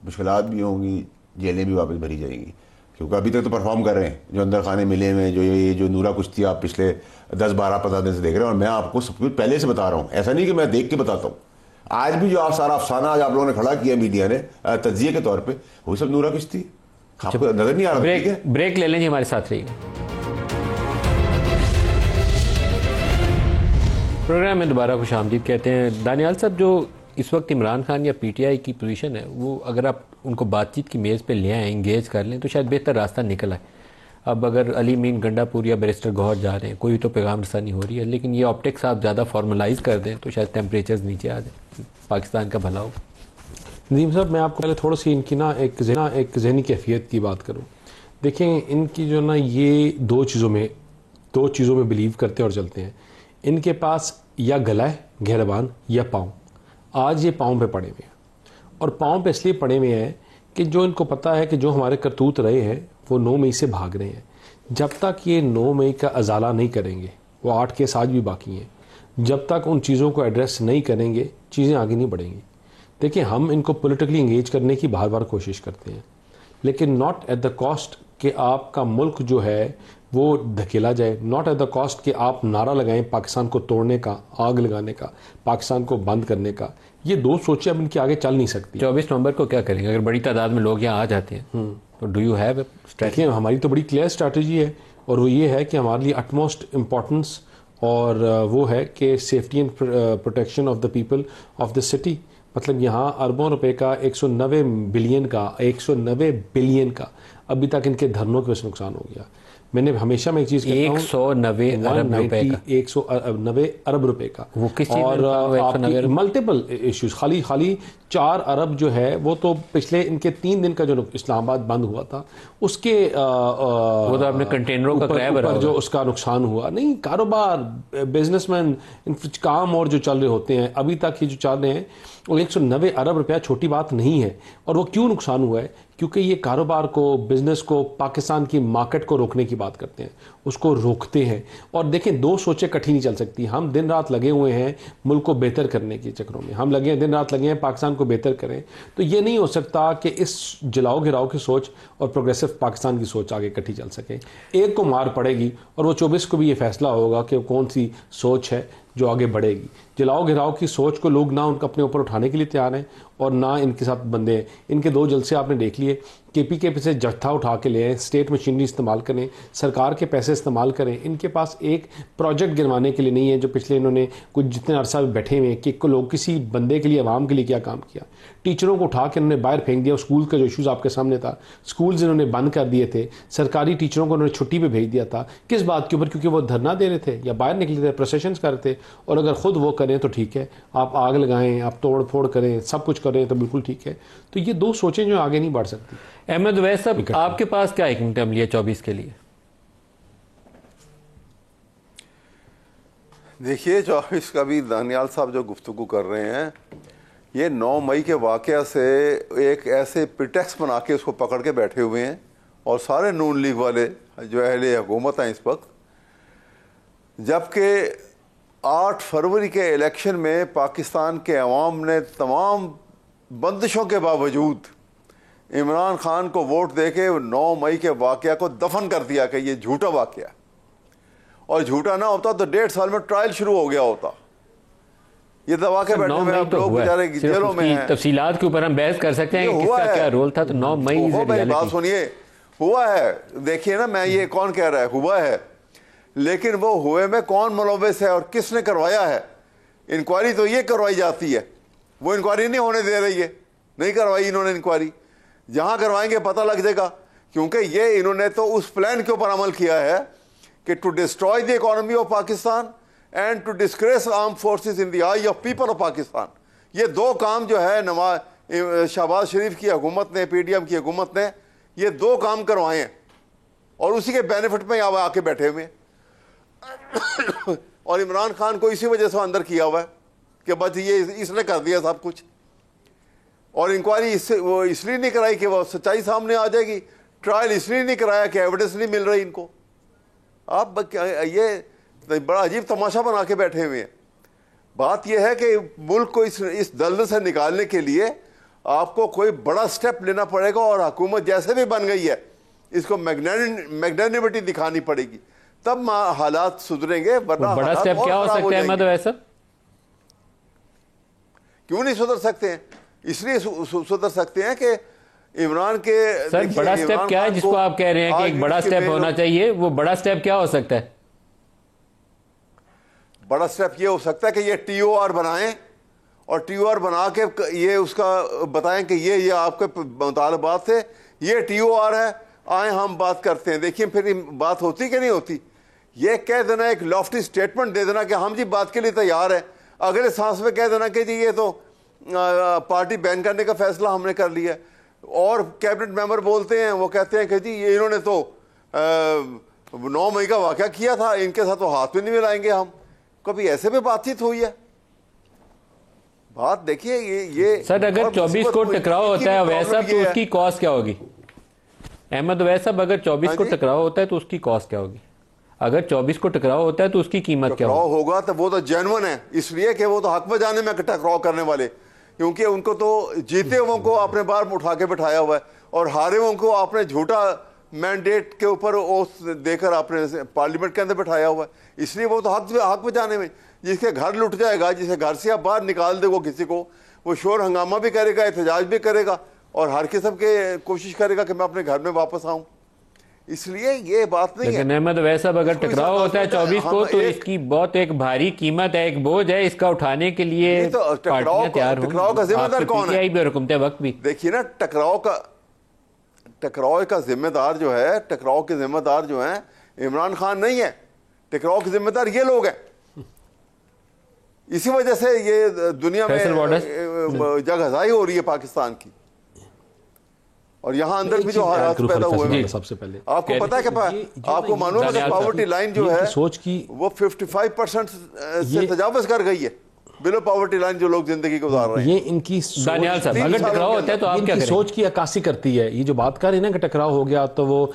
मुश्किलात भी होंगी, जेलें भी वापस भरी जाएंगी। क्योंकि अभी तक तो परफॉर्म कर रहे हैं, जो अंदर खाने मिले हुए, जो ये जो नूरा कुश्ती आप पिछले 10-12-15 दिन से देख रहे हैं। और मैं आपको सब कुछ पहले से बता रहा हूँ, ऐसा नहीं कि मैं देख के बताता हूँ। आज भी जो आप सारा अफसाना आज आप लोगों ने खड़ा किया मीडिया ने तज्जिए के तौर पे, वो सब नूरा कुश्ती आपको नजर नहीं आ रहा। ब्रेक ले लेंगे, हमारे साथ रहिएगा। प्रोग्राम में दोबारा खुशामदीद कहते हैं। दानियाल साहब, जो इस वक्त इमरान खान या PTI की पोजीशन है, वो अगर आप उनको बातचीत की मेज़ पे ले आएँ, इंगेज कर लें, तो शायद बेहतर रास्ता निकल आए। अब अगर अली मीन गंडापुर या बैरिस्टर गौहर जा रहे हैं, कोई तो पैगाम रसानी हो रही है, लेकिन ये ऑप्टिक्स आप ज़्यादा फॉर्मलाइज कर दें तो शायद टेम्परेचर्स नीचे आ जाए, पाकिस्तान का भला हो। नदीम साहब, मैं आपको पहले थोड़ी सी इनकी एक जहनी कैफियत की बात करूँ। देखें, इनकी जो ना ये दो चीज़ों में बिलीव करते और चलते हैं। इनके पास या गला है गहरबान या पाँव। आज ये पाँव पे पड़े हुए हैं, और पाँव पे इसलिए पड़े हुए हैं कि जो इनको पता है कि जो हमारे करतूत रहे हैं वो 9 मई से भाग रहे हैं। जब तक ये 9 मई का अजाला नहीं करेंगे, वो 8 केस आज भी बाकी हैं, जब तक उन चीज़ों को एड्रेस नहीं करेंगे चीज़ें आगे नहीं बढ़ेंगी। देखिए, हम इनको पॉलिटिकली इंगेज करने की बार बार कोशिश करते हैं, लेकिन नॉट एट द कॉस्ट कि आपका मुल्क जो है वो धकेला जाए, नॉट एट द कॉस्ट कि आप नारा लगाएं पाकिस्तान को तोड़ने का, आग लगाने का, पाकिस्तान को बंद करने का। ये दो सोचें अब इनकी आगे चल नहीं सकती। 24 नवंबर को क्या करेंगे अगर बड़ी तादाद में लोग यहाँ आ जाते हैं? तो डू यू हैव स्ट्रेटजी? हमारी तो बड़ी क्लियर स्ट्रैटेजी है, और वो ये है कि हमारे लिए अटमोस्ट इम्पॉर्टेंस और वो है कि safety and protection of the people of the city. मतलब यहाँ अरबों रुपए का 190 बिलियन का अभी तक इनके धरनों की वजह से नुकसान हो गया। मैंने हमेशा मैं एक चीज कहता हूं, 190 अरब रुपए का, 190 अरब रुपए का, वो किस चीज और मल्टीपल इश्यूज। खाली 4 अरब जो है वो तो पिछले इनके 3 दिन का जो इस्लामाबाद बंद हुआ था उसके वो तो आपने कंटेनरों का किराया भरा जो उसका नुकसान हुआ। नहीं, कारोबार, बिजनेसमैन, काम और जो चल रहे होते हैं अभी तक ये जो चल रहे हैं, और 190 अरब रुपया छोटी बात नहीं है। और वो क्यों नुकसान हुआ है? क्योंकि ये कारोबार को, बिजनेस को, पाकिस्तान की मार्केट को रोकने की बात करते हैं, उसको रोकते हैं। और देखें, दो सोचें इकट्ठी नहीं चल सकती। हम दिन रात लगे हुए हैं मुल्क को बेहतर करने के चक्करों में, हम लगे हैं दिन रात लगे हैं पाकिस्तान को बेहतर करें। तो ये नहीं हो सकता कि इस जलाओ गिराओ की सोच और प्रोग्रेसिव पाकिस्तान की सोच आगे इकट्ठी चल सके। एक को मार पड़ेगी और वो 24 को भी ये फैसला होगा कि कौन सी सोच है जो आगे बढ़ेगी। जलाओ गिराओ की सोच को लोग ना उनका अपने ऊपर उठाने के लिए तैयार हैं और ना इनके साथ बंदे हैं। इनके 2 जलसे आपने देख लिए KPK पे से जत्था उठा के ले आए, स्टेट मशीनरी इस्तेमाल करें, सरकार के पैसे इस्तेमाल करें। इनके पास एक प्रोजेक्ट गिनवाने के लिए नहीं है जो पिछले इन्होंने कुछ जितने अरसा बैठे हुए हैं कि लोग किसी बंदे के लिए, आवाम के लिए क्या काम किया। टीचरों को उठा के उन्होंने बाहर फेंक दिया। स्कूल का जो इशूज़ आपके सामने था, स्कूल्स इन्होंने बंद कर दिए थे, सरकारी टीचरों को उन्होंने छुट्टी पे भेज दिया था। किस बात के ऊपर? क्योंकि वो धरना दे रहे थे या बाहर निकले थे, प्रोसेशंस कर रहे थे। और अगर खुद वो करें तो ठीक है, आप आग लगाएं, आप तोड़ फोड़ करें, सब कुछ करें तो बिल्कुल ठीक है। तो ये दो सोचें जो आगे नहीं बढ़ सकती। अहमद उवैस साहब, आपके पास क्या हिकमत अमली है 24 के लिए? देखिए, 24 का भी दानियाल साहब जो गुफ्तगू कर रहे हैं, ये 9 मई के वाक़या से एक ऐसे प्रिटेक्स्ट बना के उसको पकड़ के बैठे हुए हैं। और सारे नून लीग वाले जो अहले हुकूमत हैं इस वक्त, जबकि 8 फरवरी के इलेक्शन में पाकिस्तान के अवाम ने तमाम बंदिशों के बावजूद इमरान खान को वोट देके 9 मई के वाक़या को दफन कर दिया कि ये झूठा वाक़या, और झूठा ना होता तो 1.5 साल में ट्रायल शुरू हो गया होता। ये दबा के बैठे हुए आप लोग बेचारे जेलों में हैं। तफसीलात के ऊपर हम बहस कर सकते हैं कि किसका क्या रोल था। तो 9 मई मेरी बात सुनिए, हुआ है। देखिए ना, मैं ये कौन कह रहा है हुआ है, लेकिन वो हुए में कौन मुलव्वस है और किसने करवाया है? इंक्वायरी तो ये करवाई जाती है, वो इंक्वायरी नहीं होने दे रही है। नहीं करवाई इन्होंने इंक्वायरी। जहां करवाएंगे पता लग जाएगा, क्योंकि ये इन्होंने तो उस प्लान के ऊपर अमल किया है कि to destroy the economy of Pakistan and to disgrace arm forces in the eye of people of Pakistan. ये दो काम जो है शहबाज शरीफ की हुकूमत ने, PDM की हुकूमत ने ये दो काम करवाए हैं, और उसी के बेनिफिट में यहाँ आके बैठे हुए हैं। और इमरान खान को इसी वजह से अंदर किया हुआ है कि बस ये इसने कर दिया सब कुछ। और इंक्वायरी इसलिए नहीं कराई कि वो सच्चाई सामने आ जाएगी। ट्रायल इसलिए नहीं कराया कि एविडेंस नहीं मिल रही इनको। आप ये बड़ा अजीब तमाशा बना के बैठे हुए हैं। बात यह है कि मुल्क को इस दलदल से निकालने के लिए आपको कोई बड़ा स्टेप लेना पड़ेगा, और हुकूमत जैसे भी बन गई है इसको मैग्नेनिमिटी दिखानी पड़ेगी, तब हालात सुधरेंगे। वरना बड़ा स्टेप क्या हो सकता है? मतलब ऐसा क्यों नहीं सुधर सकते हैं? इसलिए सुधर सकते हैं कि इमरान के सर बड़ा स्टेप क्या है जिसको आप कह रहे हैं कि एक बड़ा स्टेप होना चाहिए? वो बड़ा स्टेप क्या हो सकता है? बड़ा स्टेप ये हो सकता है कि ये TOR बनाएं, और TOR बना के ये उसका बताएं कि ये आपके मुतालबात थे, ये TOR है, आए हम बात करते हैं। देखिए फिर बात होती कि नहीं होती। ये कह देना, एक लॉफ्टी स्टेटमेंट दे देना कि हम जी बात के लिए तैयार है, अगले सांस में कह देना कि जी ये तो पार्टी बैन करने का फैसला हमने कर लिया। और कैबिनेट मेंबर बोलते हैं, वो कहते हैं कि जी ये इन्होंने तो 9 मई का वाक़या किया था, इनके साथ तो हाथ भी नहीं मिलाएंगे हम। कभी ऐसे भी बातचीत हुई है? बात देखिए ये सर अगर 24 को टकराव होता है वैसा, तो उसकी कॉस्ट क्या होगी? अहमद वैसा अगर 24 को टकराव होता है तो उसकी कॉस्ट क्या होगी? अगर 24 को टकराव होता है तो उसकी कीमत क्या होगा? तो वो तो जेन्युइन है, इसलिए कि वो तो हक बजाने में टकराव करने वाले, क्योंकि उनको तो जीते हुओं को आपने बाहर उठा के बिठाया हुआ है, और हारे हुओं को आपने झूठा मैंडेट के ऊपर ओथ देकर आपने पार्लियामेंट के अंदर बिठाया हुआ है। इसलिए वो तो हक बजाने में, जिसके घर लुट जाएगा, जिसे घर से आप बाहर निकाल दे वो किसी को, वो शोर हंगामा भी करेगा, एहतजाज भी करेगा, और हर किस्म के कोशिश करेगा कि मैं अपने घर में वापस आऊं। इसलिए ये बात नहीं है। अहमद वैसा अगर टकराव होता है 24 को, तो इसकी बहुत एक भारी कीमत है, एक बोझ है, इसका उठाने के लिए टकराव का जिम्मेदार कौन है? हुकूमत वक्त भी देखिए ना, टकराव का जिम्मेदार जो है, टकराव के जिम्मेदार जो है इमरान खान नहीं है। टकराव के जिम्मेदार ये लोग हैं। इसी वजह से ये दुनिया में जगहज़ाही हो रही है पाकिस्तान की, और यहाँ अंदर भी जो हालात पैदा हुए हैं। सबसे पहले आपको पता है कि आपको मालूम है कि पॉवर्टी लाइन जो है सोच की वो 55% से तजावज कर गई है। बिलो पॉवर्टी लाइन जो लोग जिंदगी गुजार रहे हैं। ये इनकी दानियाल साहब, अगर टकराव होता है तो आप क्या करें? सोच की अक्कासी करती है। ये जो बात कर रहे हैं ना कि टकराव हो गया तो वो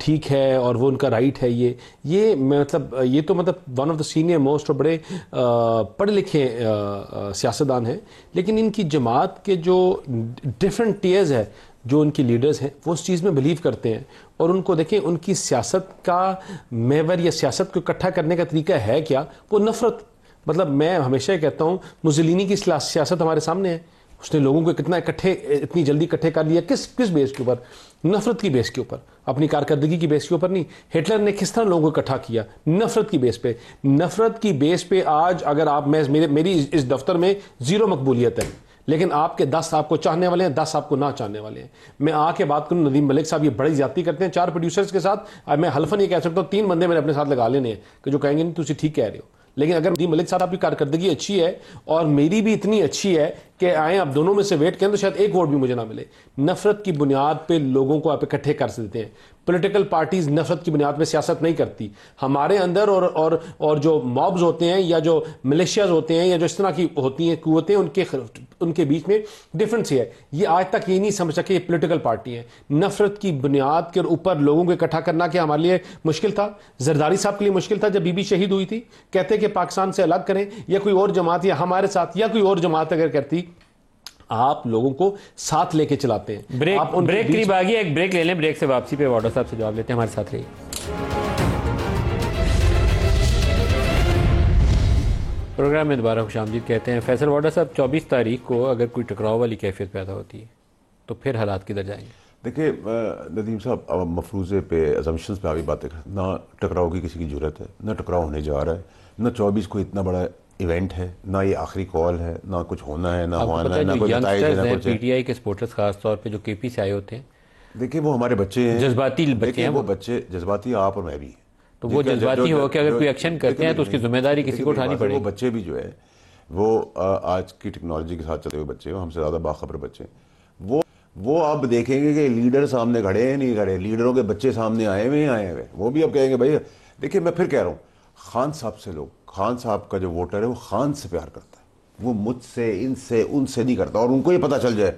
ठीक है और वो उनका राइट है, ये मतलब ये तो मतलब one of the senior most और बड़े पढ़े लिखे सियासतदान हैं, लेकिन इनकी जमात के जो डिफरेंट टीयर्स है, जो उनकी लीडर्स हैं, वो उस चीज़ में बिलीव करते हैं। और उनको देखें, उनकी सियासत का मेवर या सियासत को इकट्ठा करने का तरीका है क्या? वो नफरत। मतलब मैं हमेशा कहता हूँ, मुसोलिनी की सियासत हमारे सामने है, उसने लोगों को कितना इतनी जल्दी इकट्ठे कर लिया, किस बेस के ऊपर? नफरत की बेस के ऊपर, अपनी कारकर्दगी की बेस के ऊपर नहीं। हिटलर ने किस तरह लोगों को इकट्ठा किया? नफरत की बेस पे। नफरत की बेस पे आज अगर आप मेरी इस दफ्तर में 0 मकबूलियत है, लेकिन आपके 10 आपको चाहने वाले हैं, 10 आपको ना चाहने वाले हैं। मैं आके बात करूं, नदीम मलिक साहब ये बड़ी ज्यादती करते हैं 4 प्रोड्यूसर्स के साथ। अब मैं हल्फन ये कह सकता हूं 3 बंदे मैंने अपने साथ लगा लेने हैं कि जो कहेंगे नहीं तुम ठीक कह रहे हो। लेकिन अगर नदीम मलिक साहब आपकी कारकर्दगी अच्छी है और मेरी भी इतनी अच्छी है कि आए आप दोनों में से वेट करें तो शायद एक वोट भी मुझे ना मिले। नफरत की बुनियाद पे लोगों को आप इकट्ठे कर सकते हैं। पॉलिटिकल पार्टीज नफरत की बुनियाद पे सियासत नहीं करती। हमारे अंदर और जो मॉब्स होते हैं या जो मिलिशियाज होते हैं या जो इस तरह की होती हैं कुव्वतें, उनके बीच में डिफरेंस है। ये आज तक ये नहीं समझ सके ये पॉलिटिकल पार्टी है। नफरत की बुनियाद के ऊपर लोगों को इकट्ठा करना क्या हमारे लिए मुश्किल था? जरदारी साहब के लिए मुश्किल था जब बीबी शहीद हुई थी। कहते कि पाकिस्तान से अलग करें, या कोई और जमात या हमारे साथ या कोई और जमात अगर करती, आप लोगों को साथ लेके चलाते हैं। ब्रेक करीब आ गया, एक ब्रेक ले लें। ब्रेक से वापसी पे वाडा साहब से जवाब लेते हैं। हमारे साथ रहिए। प्रोग्राम में दोबारा खुशामदीद कहते हैं। फैसल वाडा साहब, 24 तारीख को अगर कोई टकराव वाली कैफियत पैदा होती है तो फिर हालात किधर जाएंगे? देखिए नदीम साहब, अब मफरूज़े पे अजम्पशंस पे अभी बातें कर, ना टकराव की किसी की जरूरत है, ना टकराव होने जा रहा है, ना 24 को इतना बड़ा इवेंट है, ना ये आखिरी कॉल है, ना कुछ होना है, ना होना है, ना कोई बताया ना कुछ। पीटीआई के सपोर्टर्स खास तौर पे जो केपी से आए होते हैं, देखिए वो हमारे बच्चे हैं, जज्बाती बच्चे हैं। वो बच्चे जज्बाती, आप और मैं भी, तो वो जज्बाती हो के अगर कोई एक्शन करते हैं तो उसकी जिम्मेदारी किसी को उठानी पड़ेगी। वो बच्चे भी जो है वो आज की टेक्नोलॉजी के साथ चलते हुए बच्चे, हमसे ज़्यादा बाखबर बच्चे, वो अब देखेंगे कि लीडर सामने खड़े हैं नहीं खड़े, लीडरों के बच्चे सामने आए हुए, वो भी अब कहेंगे भाई। देखिए मैं फिर कह रहा हूँ, खान साहब से लोग, खान साहब का जो वोटर है वो खान से प्यार करता है, वो मुझसे इनसे उनसे नहीं करता। और उनको ये पता चल जाए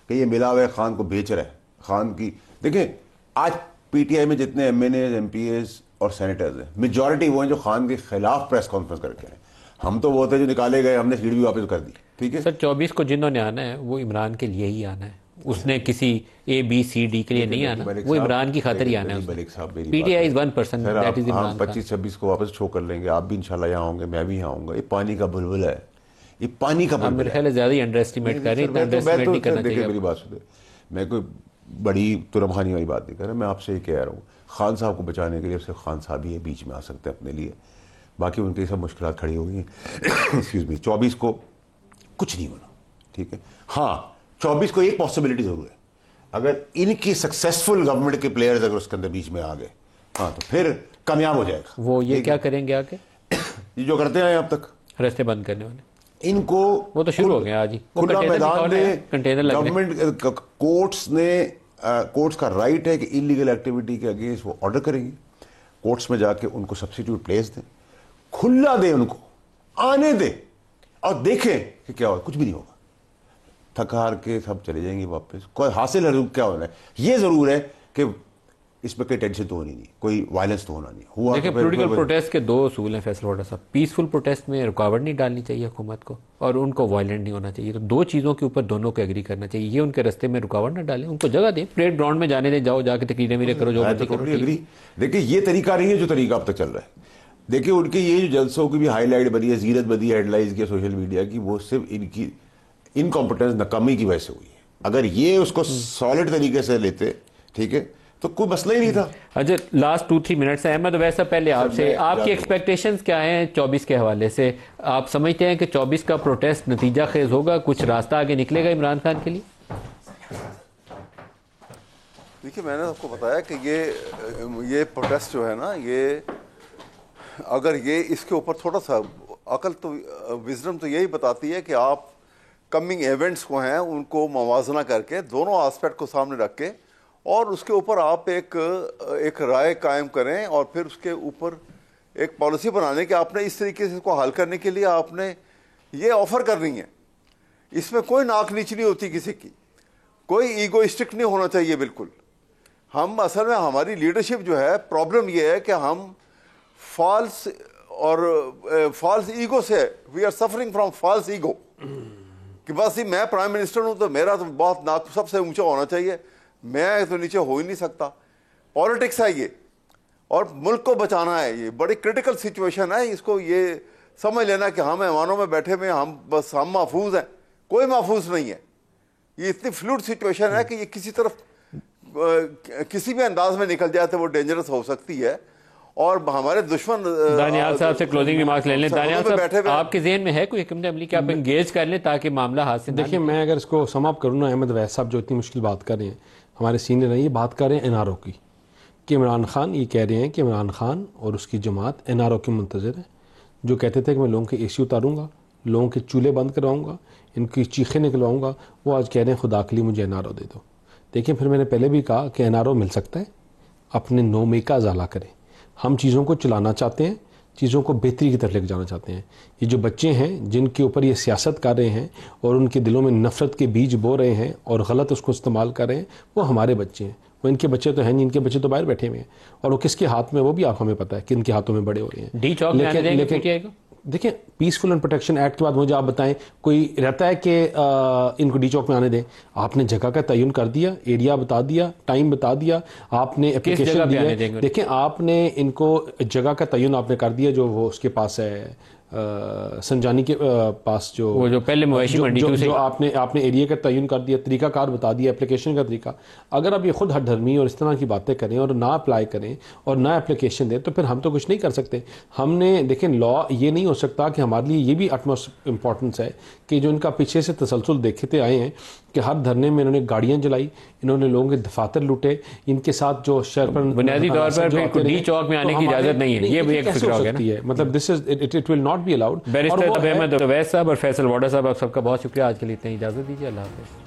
कि ये मिला हुआ खान को बेच रहा है, खान की। देखिए आज पीटीआई में जितने एमएनए, एमपीएस और सेनेटर्स हैं, मेजॉरिटी वो हैं जो खान के खिलाफ प्रेस कॉन्फ्रेंस करके हैं। हम तो वो थे जो निकाले गए, हमने सीट भी वापस कर दी। ठीक है सर, 24 को जिन्होंने आना है वो इमरान के लिए ही आना है, उसने किसी ABCD के लिए नहीं आना, वो इमरान की खातिर ही आना है। PTI is 1%, that is Imran. 25-26 को वापस शो कर लेंगे, आप भी इंशाल्लाह यहाँ होंगे, मैं भी यहाँ आऊंगा। ये पानी का बुलबुला है, ये पानी का बुलबुला। मेरे ख्याल ज्यादा ही अंडर एस्टिमेट कर रहे हैं, अंडरएस्टिमेट नहीं करना चाहिए। मेरी बात सुनिए, मैं कोई बड़ी तुरमखानी वाली बात नहीं कर रहा, मैं आपसे ये कह रहा हूँ, खान साहब को बचाने के लिए सिर्फ खान साहब ही बीच में आ सकते हैं अपने लिए, बाकी उनकी सब मुश्किल खड़ी हो गई हैं। एक्सक्यूज मी, 24 को कुछ नहीं होना, ठीक है। हाँ 24 को एक पॉसिबिलिटी जरूर है, अगर इनकी सक्सेसफुल गवर्नमेंट के प्लेयर्स अगर उसके अंदर बीच में आ गए, हाँ तो फिर कामयाब हो जाएगा। वो ये क्या करेंगे आगे? ये जो करते हैं अब तक, रास्ते बंद करने वाले, इनको वो तो शुरू हो गया आज ही। खुला मैदान में कंटेनर गवर्नमेंट कोर्ट्स का राइट है कि इलीगल एक्टिविटी के अगेंस्ट वो ऑर्डर करेंगे, कोर्ट्स में जाके उनको सब्स्टिट्यूट प्लेस दें, खुला दें, उनको आने दें और देखें कि क्या होगा। कुछ भी नहीं होगा, थका हार के सब चले जाएंगे वापस। कोई हासिल क्या होना है, ये जरूर है कि इसमें कोई टेंशन तो होनी नहीं, कोई वायलेंस तो होना नहीं हुआ। देखिए पॉलिटिकल प्रोटेस्ट के 2 असूल हैं फैसल वाडा साहब। पीसफुल प्रोटेस्ट में रुकावट नहीं डालनी चाहिए हुकूमत को, और उनको वायलेंट नहीं होना चाहिए। तो 2 चीज़ों के ऊपर दोनों को एग्री करना चाहिए। ये उनके रास्ते में रुकावट ना डालें, उनको जगह दें, परेड ग्राउंड में जाने दें, जाओ जाके तकरीरें मेरे करो, जो मर्जी करो। देखिए ये तरीका नहीं है जो तरीका अब तक चल रहा है। देखिए उनके ये जो जलसों की भी हाईलाइट बनी है, जीरत बनी है हेडलाइंस की सोशल मीडिया की, वो सिर्फ इनकी इनकॉम्पिटेंस, नाकामी की वजह से हुई है। अगर ये उसको सॉलिड तरीके से लेते, ठीक है, तो कोई मसला ही नहीं था। अच्छा, लास्ट 2-3 मिनट्स है अहमद, वैसा पहले आपसे, आपकी एक्सपेक्टेशंस क्या हैं 24 के हवाले से? आप समझते हैं कि 24 का प्रोटेस्ट नतीजा खेज होगा, कुछ रास्ता आगे निकलेगा इमरान खान के लिए? देखिए मैंने आपको बताया कि ये प्रोटेस्ट जो है ना, ये अगर ये इसके ऊपर थोड़ा सा अकल तो, विजडम तो यही बताती है कि आप कमिंग इवेंट्स को हैं उनको मवाजना करके, दोनों एस्पेक्ट को सामने रख के, और उसके ऊपर आप एक राय कायम करें, और फिर उसके ऊपर एक पॉलिसी बनाने कि आपने इस तरीके से इसको हल करने के लिए आपने ये ऑफर करनी है। इसमें कोई नाक नीच नहीं होती किसी की, कोई ईगोइस्टिक नहीं होना चाहिए बिल्कुल। हम असल में, हमारी लीडरशिप जो है, प्रॉब्लम ये है कि हम फॉल्स ईगो से, we are suffering from false ego, कि बस ही मैं प्राइम मिनिस्टर हूं तो मेरा तो बहुत नाक सबसे ऊंचा होना चाहिए, मैं तो नीचे हो ही नहीं सकता। पॉलिटिक्स है ये, और मुल्क को बचाना है। ये बड़ी क्रिटिकल सिचुएशन है, इसको ये समझ लेना कि हम ऐवानों में बैठे हुए, हम महफूज हैं। कोई महफूज नहीं है, ये इतनी फ्लूइड सिचुएशन है कि ये किसी तरफ किसी भी अंदाज में निकल जाए तो वो डेंजरस हो सकती है। और हमारे दुश्मन दानियाल साहब से क्लोजिंग रिमार्क्स ले लें। दानियाल साहब, आपके जहन में है कोई हिकमत अमली कि आप एंगेज कर लें ताकि मामला हाथ से? देखिए, मैं अगर इसको समाप्त करूँ ना, अहमद वैस साहब जो इतनी मुश्किल बात कर रहे हैं, हमारे सीनियर हैं, ये बात कर रहे हैं एनआरओ की, कि इमरान खान ये कह रहे हैं कि इमरान खान और उसकी जमात एनआरओ के मुंतज़िर है, जो कहते थे कि मैं लोगों के एसी उतारूंगा, लोगों के चूल्हे बंद करवाऊंगा, इनकी चीखें निकलवाऊंगा, वो आज कह रहे हैं खुदा के लिए मुझे एनआरओ दे दो। देखिए, फिर मैंने पहले भी कहा कि एनआरओ मिल सकता है, अपने नोमे का अजाला करें। हम चीज़ों को चलाना चाहते हैं, चीज़ों को बेहतरी की तरफ लेकर जाना चाहते हैं। ये जो बच्चे हैं जिनके ऊपर ये सियासत कर रहे हैं और उनके दिलों में नफ़रत के बीज बो रहे हैं और गलत उसको इस्तेमाल कर रहे हैं, वो हमारे बच्चे हैं। वो इनके बच्चे तो हैं नहीं, इनके बच्चे तो बाहर बैठे हुए हैं, और वो किसके हाथ में, वो भी आप हमें पता है कि इनके हाथों में बड़े हो रहे हैं। डी चौक में आने देंगे पीटीआई को? देखिए, पीसफुल एंड प्रोटेक्शन एक्ट के बाद मुझे आप बताएं, कोई रहता है कि इनको डी चौक में आने दें? आपने जगह का तयन कर दिया, एरिया बता दिया, टाइम बता दिया, आपने एप्लीकेशन दिया। देखिए, आपने इनको जगह का तयन आपने कर दिया, जो वो उसके पास है संजानी के पास, जो वो जो पहले मवेशी मंडी जो आपने एरिया का तयन कर दिया, तरीकाकार बता दिया, एप्लीकेशन का तरीका। अगर आप ये खुद हठधर्मी और इस तरह की बातें करें और ना अप्लाई करें और ना एप्लीकेशन दें, तो फिर हम तो कुछ नहीं कर सकते। हमने देखें, लॉ ये नहीं हो सकता कि हमारे लिए ये भी अटमोस्ट इम्पॉर्टेंस है कि जो इनका पीछे से तसलसल देखते आए हैं कि हर धरने में इन्होंने गाड़ियां जलाई, इन्होंने लोगों के दफातर लूटे, इनके साथ जो शहर पर बुनियादी तौर पर डी चौक में आने की इजाजत नहीं है। ये भी एक फिक्र हो गया है, मतलब this is it will not be allowed. Barrister Ahmad Wais साहब और फैसल वाडा साहब, आप सबका बहुत शुक्रिया। आज के लिए इतनी इजाजत दीजिए। अल्लाह हाफ़िज़।